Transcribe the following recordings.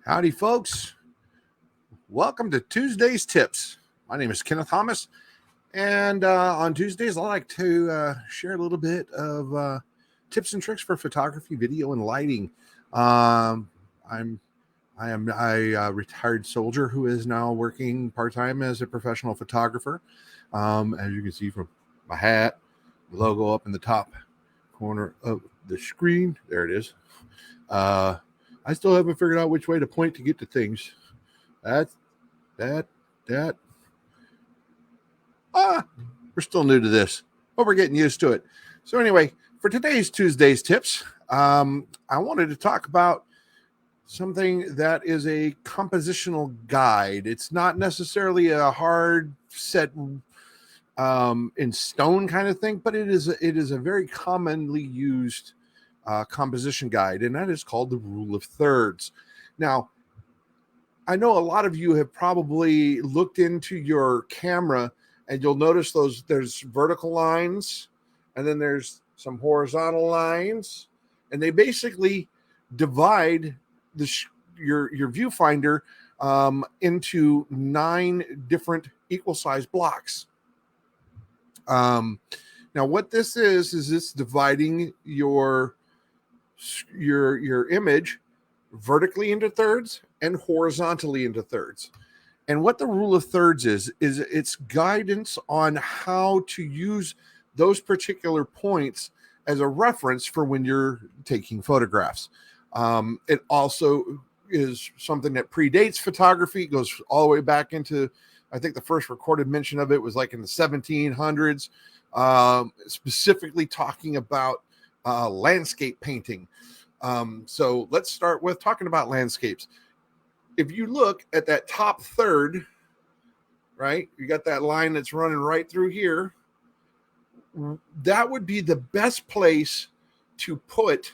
Howdy, folks. Welcome to Tuesday's Tips. My name is Kenneth Thomas, and on Tuesdays, I like to share a little bit of tips and tricks for photography, video, and lighting. I am a retired soldier who is now working part-time as a professional photographer. As you can see from my hat, the logo up in the top corner of the screen. There it is. I still haven't figured out which way to point to get to things. That. We're still new to this, but we're getting used to it. So anyway, for today's Tuesday's tips, I wanted to talk about something that is a compositional guide. It's not necessarily a hard set in stone kind of thing, but it is a very commonly used composition guide, and that is called the rule of thirds. Now, I know a lot of you have probably looked into your camera and you'll notice there's vertical lines and then there's some horizontal lines, and they basically divide your viewfinder into 9 different equal size blocks. Now what this is it's dividing your image vertically into thirds and horizontally into thirds. And what the rule of thirds is it's guidance on how to use those particular points as a reference for when you're taking photographs. It also is something that predates photography. It goes all the way back into, I think the first recorded mention of it was like in the 1700s, specifically talking about landscape painting. So let's start with talking about landscapes. If you look at that top third, right, you got that line that's running right through here. That would be the best place to put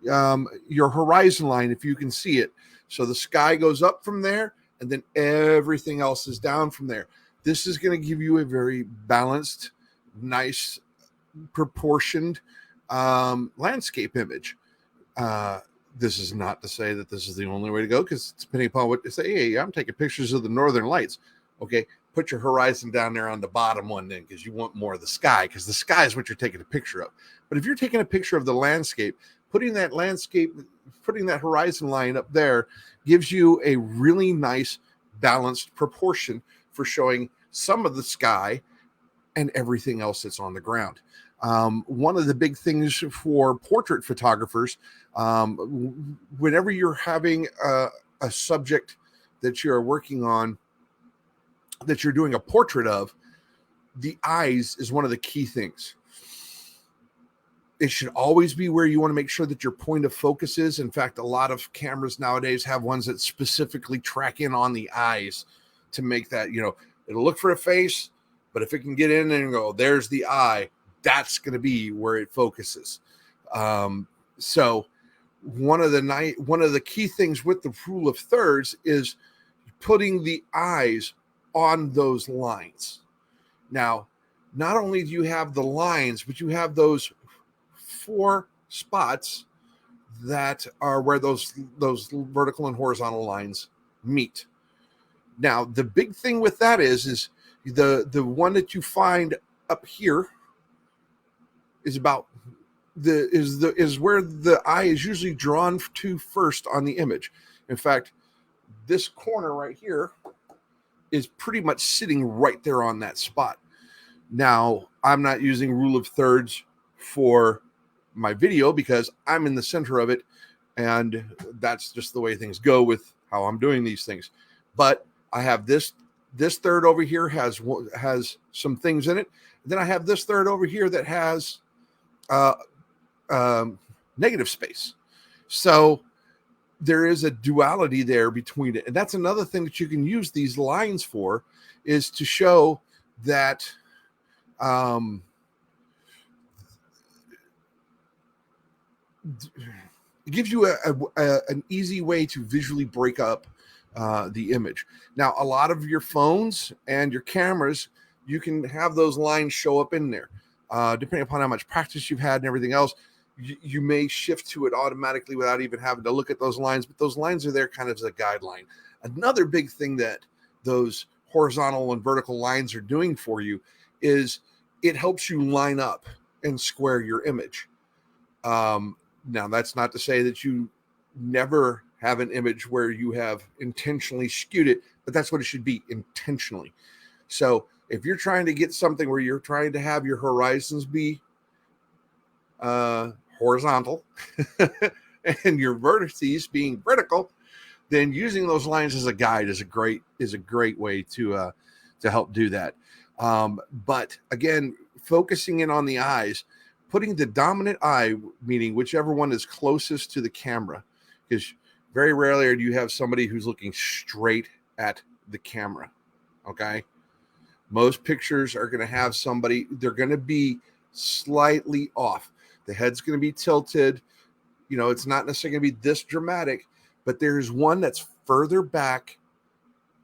your horizon line if you can see it. So the sky goes up from there, and then everything else is down from there. This is going to give you a very balanced, nice, proportioned landscape image. This is not to say that this is the only way to go, because depending upon what you say, hey, I'm taking pictures of the northern lights. Okay, put your horizon down there on the bottom one then, because you want more of the sky, because the sky is what you're taking a picture of. But if you're taking a picture of the landscape, putting that horizon line up there gives you a really nice balanced proportion for showing some of the sky and everything else that's on the ground. One of the big things for portrait photographers, whenever you're having a subject that you're working on, that you're doing a portrait of, the eyes is one of the key things. It should always be where you want to make sure that your point of focus is. In fact, a lot of cameras nowadays have ones that specifically track in on the eyes to make that, it'll look for a face, but if it can get in and go, there's the eye, that's going to be where it focuses. So one of the key things with the rule of thirds is putting the eyes on those lines. Now, not only do you have the lines, but you have those 4 spots that are where those vertical and horizontal lines meet. Now, the big thing with that is the one that you find up here is about is where the eye is usually drawn to first on the image. In fact, this corner right here is pretty much sitting right there on that spot. Now, I'm not using rule of thirds for my video because I'm in the center of it, and that's just the way things go with how I'm doing these things. But I have this third over here has some things in it. Then I have this third over here that has negative space. So there is a duality there between it. And that's another thing that you can use these lines for, is to show that it gives you an easy way to visually break up the image. Now, a lot of your phones and your cameras, you can have those lines show up in there. Depending upon how much practice you've had and everything else, you may shift to it automatically without even having to look at those lines, but those lines are there kind of as a guideline. Another big thing that those horizontal and vertical lines are doing for you is it helps you line up and square your image. Now, that's not to say that you never have an image where you have intentionally skewed it, but that's what it should be, intentionally. So if you're trying to get something where you're trying to have your horizons be horizontal and your vertices being vertical, then using those lines as a guide is a great way to help do that. But again, focusing in on the eyes, putting the dominant eye, meaning whichever one is closest to the camera, because very rarely do you have somebody who's looking straight at the camera. Okay. Most pictures are going to have somebody, they're going to be slightly off. The head's going to be tilted. You know, it's not necessarily going to be this dramatic, but there's one that's further back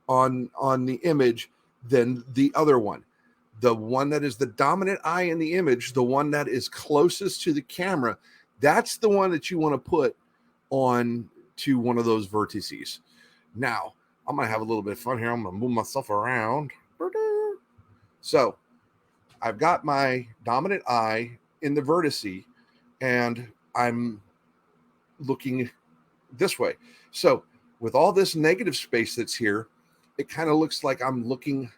on the image than the other one. The one that is the dominant eye in the image, the one that is closest to the camera, that's the one that you want to put on to one of those vertices. Now, I'm going to have a little bit of fun here. I'm going to move myself around. So I've got my dominant eye in the vertice, and I'm looking this way. So with all this negative space that's here, it kind of looks like I'm looking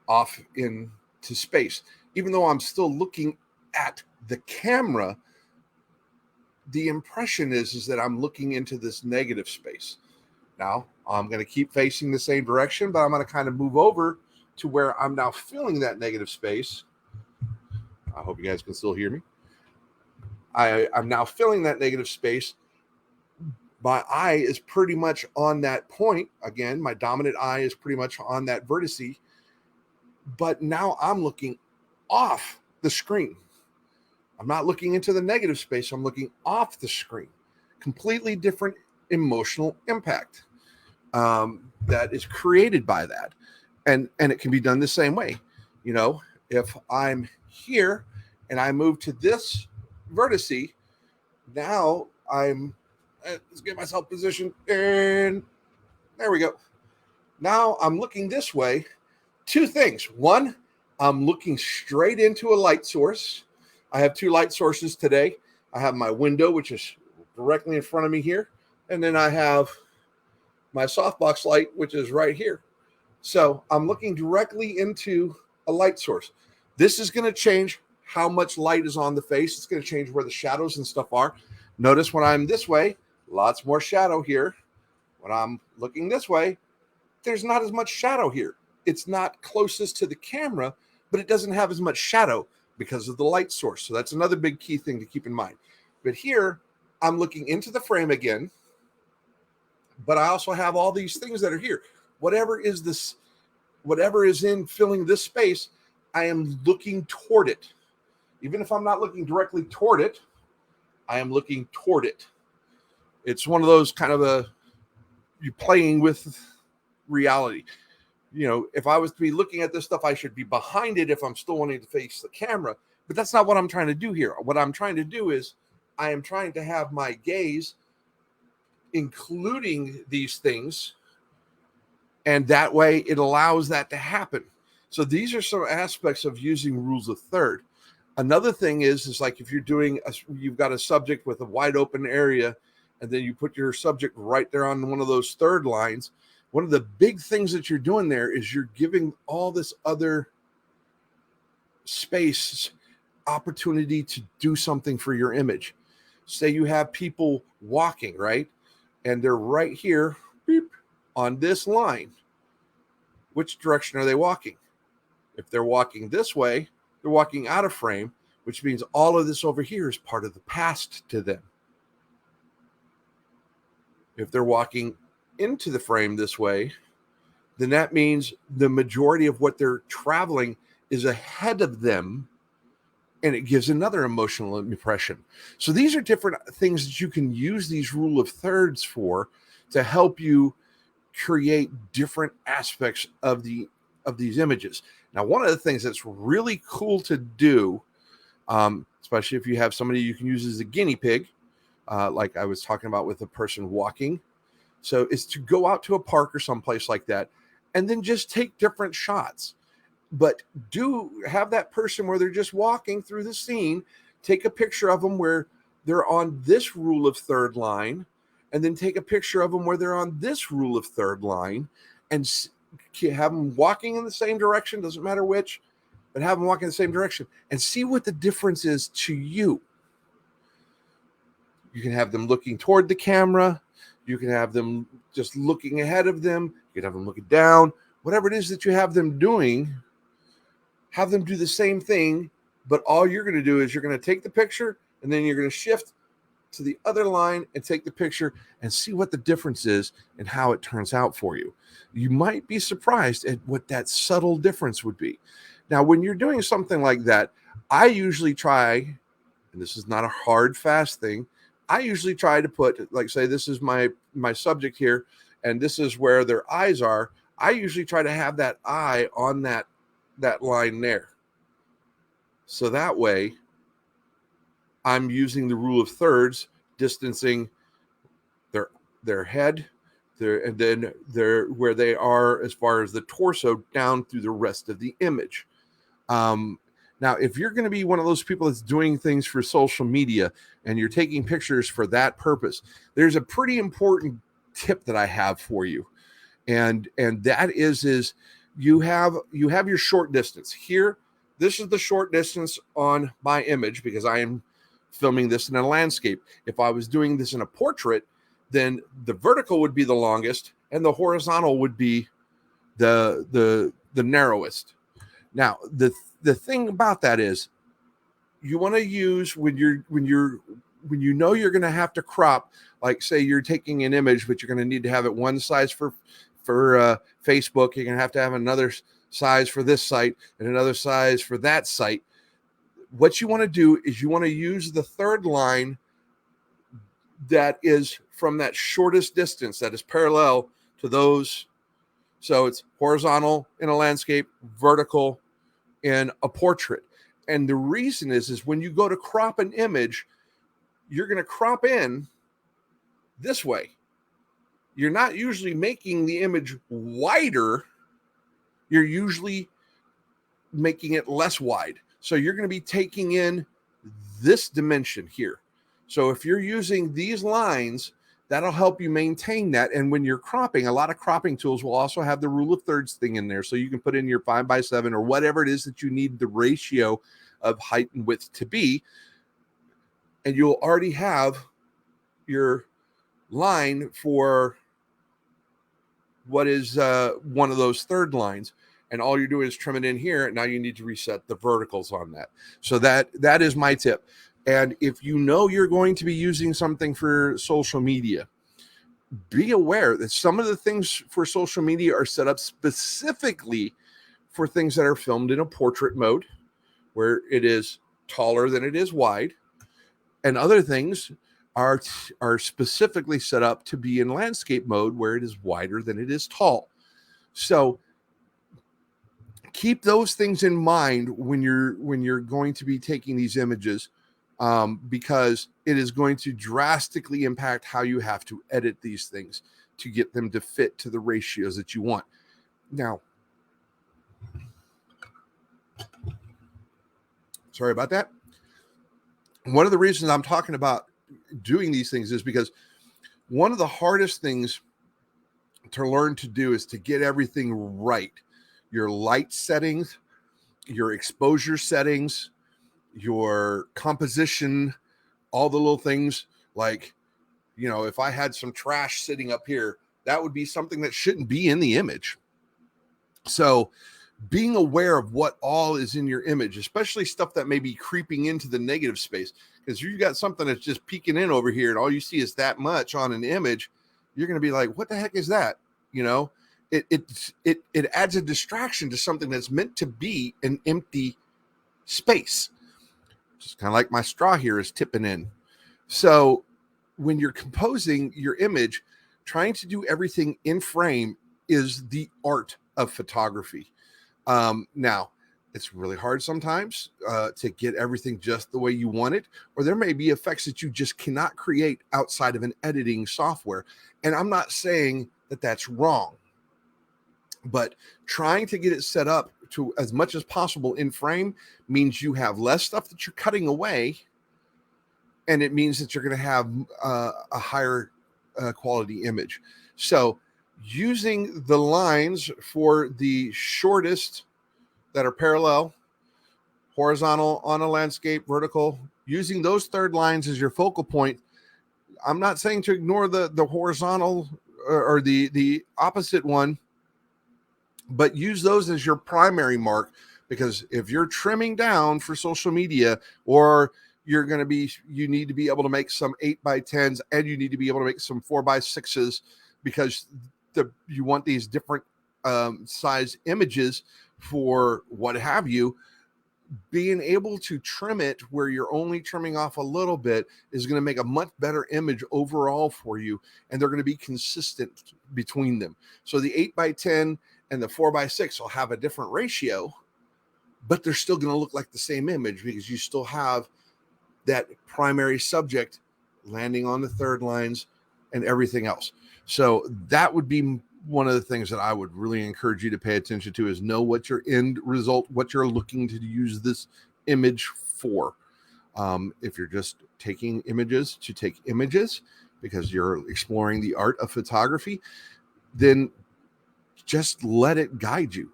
off into space. Even though I'm still looking at the camera, the impression is that I'm looking into this negative space. Now, I'm going to keep facing the same direction, but I'm going to kind of move over to where I'm now feeling that negative space. I hope you guys can still hear me. I'm now feeling that negative space. My eye is pretty much on that point. Again, my dominant eye is pretty much on that vertice, but now I'm looking off the screen. I'm not looking into the negative space. I'm looking off the screen. Completely different emotional impact that is created by that. And it can be done the same way. You know, if I'm here and I move to this vertice, now let's get myself positioned, and there we go. Now I'm looking this way. Two things. One, I'm looking straight into a light source. I have two light sources today. I have my window, which is directly in front of me here, and then I have my softbox light, which is right here. So I'm looking directly into a light source. This is going to change how much light is on the face. It's going to change where the shadows and stuff are. Notice when I'm this way, lots more shadow here. When I'm looking this way, there's not as much shadow here. It's not closest to the camera, but it doesn't have as much shadow because of the light source. So that's another big key thing to keep in mind. But here, I'm looking into the frame again, but I also have all these things that are here. Whatever is in filling this space, I am looking toward it. Even if I'm not looking directly toward it, I am looking toward it. It's one of those kind of you playing with reality. You know, if I was to be looking at this stuff, I should be behind it if I'm still wanting to face the camera. But that's not what I'm trying to do here. What I'm trying to do is I am trying to have my gaze including these things, and that way it allows that to happen. So these are some aspects of using rules of third. Another thing is like if you've got a subject with a wide open area, and then you put your subject right there on one of those third lines. One of the big things that you're doing there is you're giving all this other space opportunity to do something for your image. Say you have people walking, right? And they're right here, beep, on this line. Which direction are they walking? If they're walking this way, they're walking out of frame, which means all of this over here is part of the past to them. If they're walking into the frame this way, then that means the majority of what they're traveling is ahead of them, and it gives another emotional impression. So these are different things that you can use these rule of thirds for to help you create different aspects of these images. Now, one of the things that's really cool to do especially if you have somebody you can use as a guinea pig, like I was talking about with a person walking. So it's to go out to a park or someplace like that and then just take different shots. But do have that person where they're just walking through the scene, take a picture of them where they're on this rule of third line, and then take a picture of them where they're on this rule of third line, and have them walking in the same direction, doesn't matter which, but have them walk in the same direction and see what the difference is to you. You can have them looking toward the camera. You can have them just looking ahead of them. You can have them looking down. Whatever it is that you have them doing, have them do the same thing, but all you're going to do is you're going to take the picture and then you're going to shift to the other line and take the picture and see what the difference is and how it turns out for you. You might be surprised at what that subtle difference would be. Now, when you're doing something like that, I usually try, and this is not a hard, fast thing, I usually try to put, like, say, this is my subject here, and this is where their eyes are. I usually try to have that eye on that line there. So that way, I'm using the rule of thirds, distancing their head, and then where they are as far as the torso down through the rest of the image. Now, if you're going to be one of those people that's doing things for social media and you're taking pictures for that purpose, there's a pretty important tip that I have for you. And that is you have your short distance here. This is the short distance on my image because I am filming this in a landscape. If I was doing this in a portrait, then the vertical would be the longest and the horizontal would be the narrowest. Now, the thing about that is you want to use when you know you're going to have to crop, like say you're taking an image, but you're going to need to have it one size for Facebook. You're going to have another size for this site and another size for that site. What you want to do is you want to use the third line that is from that shortest distance that is parallel to those. So it's horizontal in a landscape, vertical in a portrait. And the reason is when you go to crop an image, you're going to crop in this way. You're not usually making the image wider. You're usually making it less wide. So you're going to be taking in this dimension here. So if you're using these lines, that'll help you maintain that. And when you're cropping, a lot of cropping tools will also have the rule of thirds thing in there. So you can put in your 5:7 or whatever it is that you need the ratio of height and width to be. And you'll already have your line for what is one of those third lines. And all you're doing is trim it in here. Now you need to reset the verticals on that. So that is my tip. And if you know you're going to be using something for social media, be aware that some of the things for social media are set up specifically for things that are filmed in a portrait mode, where it is taller than it is wide. And other things are specifically set up to be in landscape mode, where it is wider than it is tall. So keep those things in mind when you're going to be taking these images, because it is going to drastically impact how you have to edit these things to get them to fit to the ratios that you want. Now, sorry about that. One of the reasons I'm talking about doing these things is because one of the hardest things to learn to do is to get everything right. Your light settings, your exposure settings, your composition, all the little things. Like, you know, if I had some trash sitting up here, that would be something that shouldn't be in the image. So being aware of what all is in your image, especially stuff that may be creeping into the negative space, because you've got something that's just peeking in over here and all you see is that much on an image, you're going to be like, what the heck is that? You know, it adds a distraction to something that's meant to be an empty space. Just kind of like my straw here is tipping in. So when you're composing your image, trying to do everything in frame is the art of photography. Now, It's really hard sometimes to get everything just the way you want it, or there may be effects that you just cannot create outside of an editing software. And I'm not saying that that's wrong, but trying to get it set up to as much as possible in frame means you have less stuff that you're cutting away, and it means that you're going to have a higher quality image. So using the lines for the shortest that are parallel, horizontal on a landscape, vertical, using those third lines as your focal point. I'm not saying to ignore the horizontal or the opposite one, but use those as your primary mark, because if you're trimming down for social media, or you need to be able to make some 8x10s, and you need to be able to make some 4x6s, because you want these different size images for what have you. Being able to trim it where you're only trimming off a little bit is going to make a much better image overall for you, and they're going to be consistent between them. So the 8x10 and the 4x6 will have a different ratio, but they're still going to look like the same image, because you still have that primary subject landing on the third lines and everything else. So that would be one of the things that I would really encourage you to pay attention to, is know what your end result, what you're looking to use this image for. If you're just taking images to take images because you're exploring the art of photography, then just let it guide you.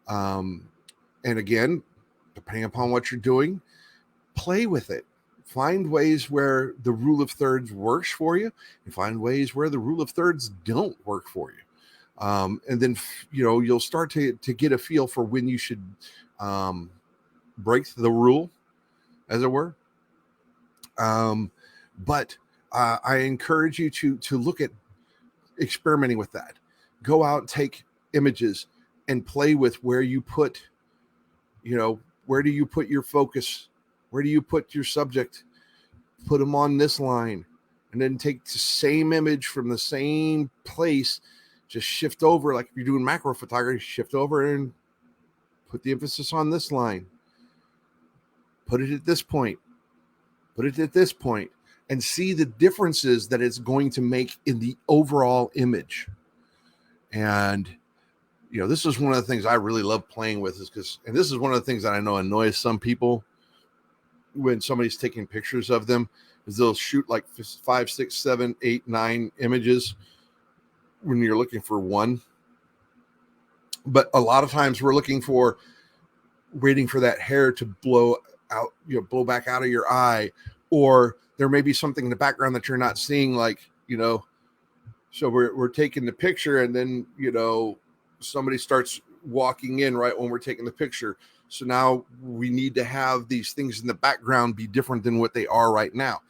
And again, depending upon what you're doing, play with it. Find ways where the rule of thirds works for you, and find ways where the rule of thirds don't work for you. And then, you'll start to get a feel for when you should break the rule, as it were. But I encourage you to look at experimenting with that. Go out and take images and play with where you put, where do you put your focus? Where do you put your subject? Put them on this line, and then take the same image from the same place. Just shift over, like if you're doing macro photography, shift over and put the emphasis on this line. Put it at this point. Put it at this point, and see the differences that it's going to make in the overall image. And, this is one of the things I really love playing with, and this is one of the things that I know annoys some people when somebody's taking pictures of them, is they'll shoot like 5, 6, 7, 8, 9 images when you're looking for one. But a lot of times we're waiting for that hair to blow out, blow back out of your eye, or there may be something in the background that you're not seeing, so we're taking the picture, and then, somebody starts walking in right when we're taking the picture. So now we need to have these things in the background be different than what they are right now.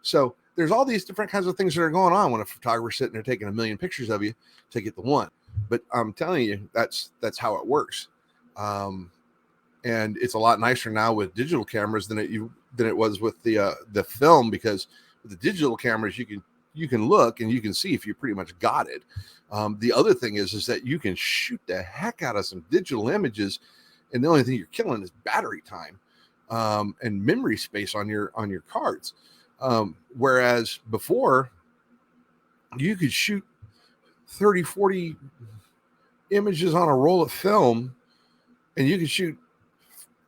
So there's all these different kinds of things that are going on when a photographer's sitting there taking a million pictures of you to get the one. But I'm telling you, that's how it works. And it's a lot nicer now with digital cameras than it was with the film, because with the digital cameras, you can look and you can see if you pretty much got it. The other thing is that you can shoot the heck out of some digital images, and the only thing you're killing is battery time and memory space on your cards. Whereas before, you could shoot 30, 40 images on a roll of film, and you could shoot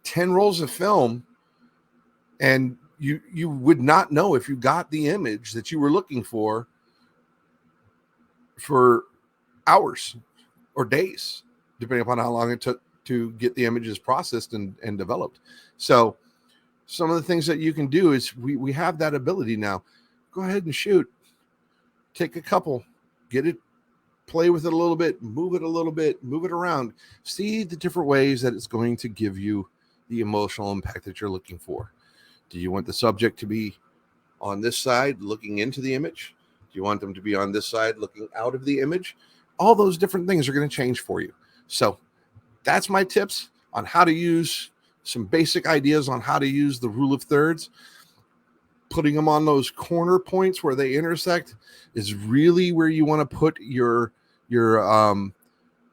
10 rolls of film, and you would not know if you got the image that you were looking for hours or days, depending upon how long it took to get the images processed and developed. So some of the things that you can do is we have that ability now. Go ahead and shoot. Take a couple, get it, play with it a little bit, move it a little bit, move it around. See the different ways that it's going to give you the emotional impact that you're looking for. Do you want the subject to be on this side looking into the image? Do you want them to be on this side looking out of the image? All those different things are going to change for you. So that's my tips on how to use some basic ideas on how to use the rule of thirds. Putting them on those corner points where they intersect is really where you want to put your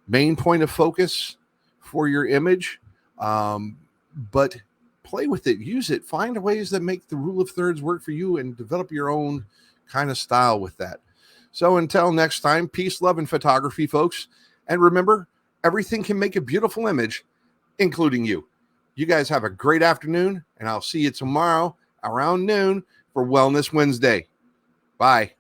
main point of focus for your image. But play with it, use it, find ways that make the rule of thirds work for you, and develop your own kind of style with that. So until next time, peace, love, and photography, folks. And remember, everything can make a beautiful image, including you. You guys have a great afternoon, and I'll see you tomorrow around noon for Wellness Wednesday. Bye.